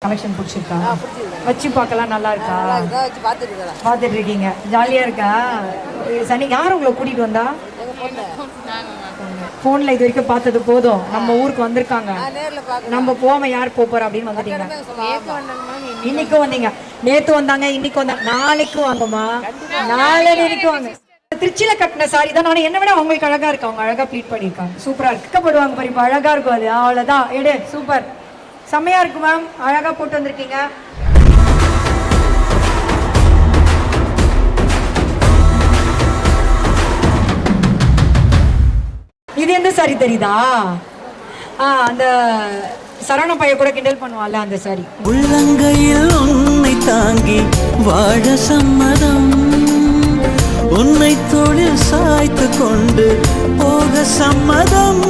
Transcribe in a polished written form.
Collection பிடிச்சிருக்கா? வச்சு பார்க்கலாம், நல்லா இருக்கா? பார்த்துட்டு இருக்கீங்க, ஜாலியா இருக்கா? சனி யார் உங்களை கூட்டிட்டு வந்தா? போன்ல இது வரைக்கும் பார்த்தது போதும், நம்ம ஊருக்கு வந்திருக்காங்க, நம்ம போகாம யார் போறா அப்படின்னு வந்துட்டீங்க. இன்னைக்கும் வந்தீங்க, நேத்து வந்தாங்க, இன்னைக்கு வந்தாங்க, நாளைக்கு வாங்கம்மா, நாளைக்கு வாங்க. திருச்சியில கட்டின சாரி தான், நான் என்ன விட அவங்களுக்கு அழகா இருக்கு, அவங்க அழகா ப்ளீட் பண்ணிருக்காங்க, சூப்பரா இருக்கப்படுவாங்க பாரு, அழகா இருக்கும் அது, அவ்வளவுதான். எடு, சூப்பர், செம்மையா இருக்கு மேம், அழகா போட்டு வந்திருக்கீங்க. இது எந்த சாரி தெரியுதா? அந்த சரவண பைய கூட கிண்டல் பண்ணுவாள்ல, அந்த சாரி. உள்ளங்கையில் உன்னை தாங்கி வாழ சம்மதம், உன்னை தோளில் சாய்த்து கொண்டு போக சம்மதம்.